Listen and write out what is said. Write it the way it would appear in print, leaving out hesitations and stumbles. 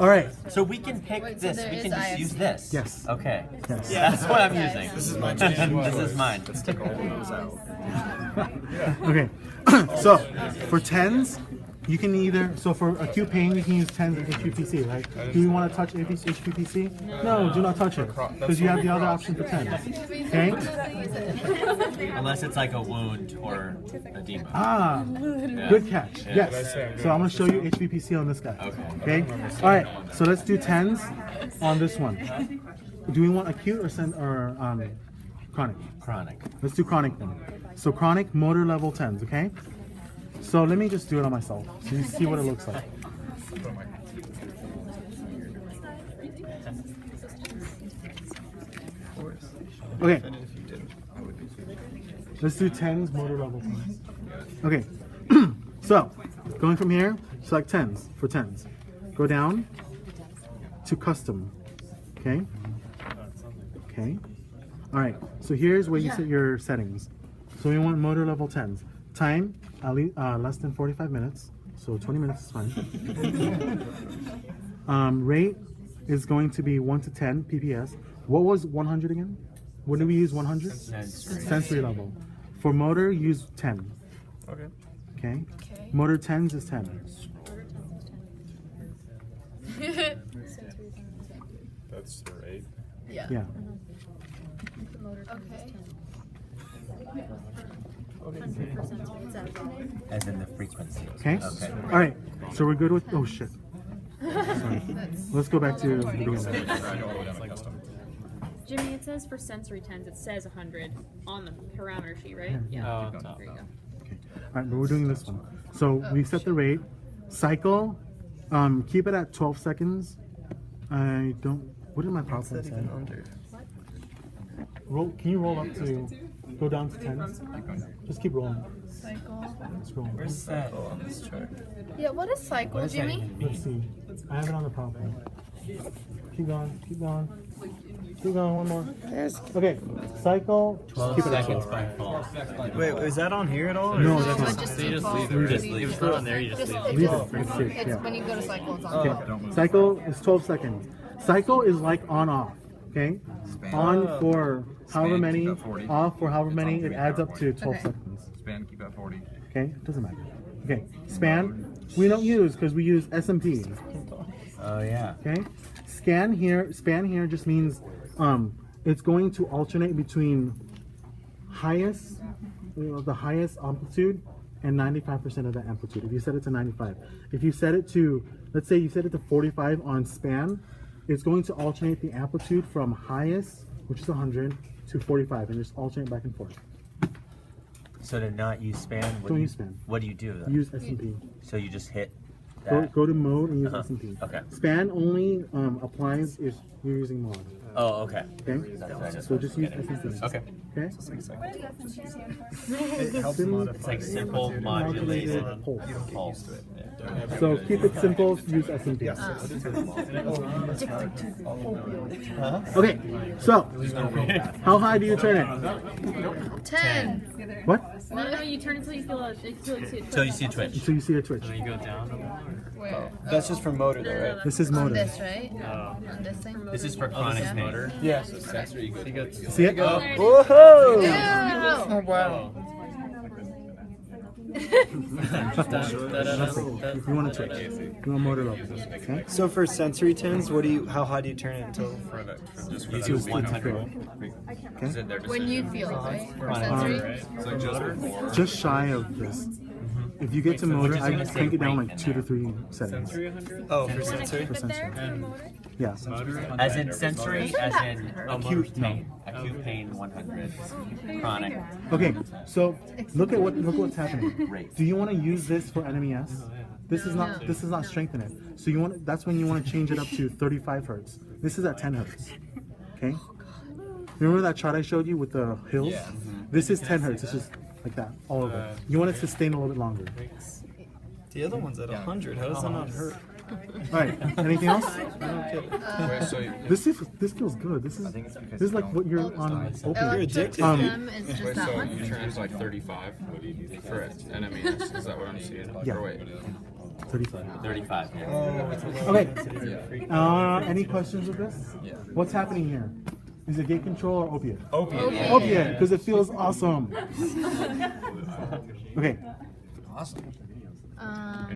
All right. So we can pick this. We can just use this. Yes. Okay. Yes. That's what I'm using. This is my This is mine. Let's take all of those out. Okay. So for tens, you can either, so for acute pain, you can use tens and HPPC, right? Do you want to touch HPPC? No, do not touch it, because you have the other option for tens. Okay? Unless it's like a wound or edema. Ah, good catch. Yes. So I'm going to show you HPPC on this guy. Okay. All right. So let's do tens on this one. Do we want acute or chronic? Chronic. Let's do chronic then. So chronic motor level tens. Okay. So let me just do it on myself so you see what it looks like. Okay. Let's do tens motor level tens. Okay. So going from here, select tens for tens. Go down to custom. Okay. Okay. All right. So here's where you set your settings. So we want motor level tens. Time less than 45 minutes. So 20 minutes is fine. Rate is going to be 1 to 10 PPS. What was 100 again? What do we use 100? Sensory level. For motor, use 10. Okay. Okay. Motor 10s is 10. That's for 8. Yeah. As in the frequency. Okay. All right. So we're good with. Oh shit. Sorry. Let's go back to the beginning. Jimmy, it says for sensory tens, it says 100 on the parameter sheet, right? Yeah. There you go. Okay. All right, but we're doing this one. So we set the rate. Cycle. Keep it at 12 seconds. I don't. What did my problem say? Roll. Can you roll up to? Go down to 10. Just keep rolling. Cycle. Just roll. Where's that on this chart? Yeah, what is cycle, What does that Jimmy? even Let's see. I have it on the PowerPoint. Keep going. Keep going. Keep going. One more. Okay. Cycle. 12 keep it at seconds 12. by fall. Wait, is that on here at all? No, or- that's No, not. it's just You just default. leave it. Just leave If it. it's not on there, you just leave it. Leave it. It's safe, It's yeah. when you go to cycle, it's on. Okay. Cycle is 12 seconds. Cycle is like on off. Okay. On for however many. keep at 40. Off for however many. It adds up to 12 Okay. seconds. Span, keep at 40. Okay. Doesn't matter. Okay. Span. We don't use because we use SMP. Oh yeah. Okay. Span here just means it's going to alternate between highest, the highest amplitude and 95% of the amplitude. If you set it to 95. If you set it to, let's say you set it to 45 on span, it's going to alternate the amplitude from highest, which is 100, to 45 and just alternate back and forth. So to not use span, Don't use span. What do you do then? Use SMP. So you just hit Go, that? go to mode and use SMP. Okay. Span only applies if you're using mod. Oh, okay. Okay? So just use SMP. Okay. Okay? It helps modify. It's like simple modulated Pulse. pulse. So keep it simple, use SMP. Okay, so how high do you turn it? 10. What? No, you turn until you feel it. Until you see it. Till you see a twitch. Until you see a twitch. You go down. Where? That's just for motor, though, right? This is On motor. this, right? On this thing? This is for chronic pain. Motor. Yeah, so sensory you go to. See it? Whoa! Ew. Oh wow! If you want to twitch, you want motor level. Okay? So for sensory tens, how high do you turn it until? You do 100. When you feel it, right? For sensory? It's like just before. Just shy of this. If you get to motor, I gonna say crank it down rate like 2 to 3 settings. Oh, for sensory. For sensory. Yeah. As in sensory, as in acute pain. Acute pain 100. Chronic. Okay, so look what's happening. Do you want to use this for NMES? This is not strengthen it. So that's when you want to change it up to 35 hertz. This is at 10 hertz. Okay? Remember that chart I showed you with the hills? This is 10 hertz. It's just like that, all over. You want it to sustain a little bit longer. The other one's at 100. How does that not hurt? All right. Anything else? Wait, so This feels good. This is like what you're on. You're Open. addicted. Electricity is just wait, that so one? you turn it to like 35 for NMES. Is that what I'm seeing? Yeah. Or wait. 35. 35. Yeah. Okay. Any questions with this? Yeah. What's happening here? Is it gate control or opiate? Opiate. Opiate, because it feels awesome. Okay. Awesome.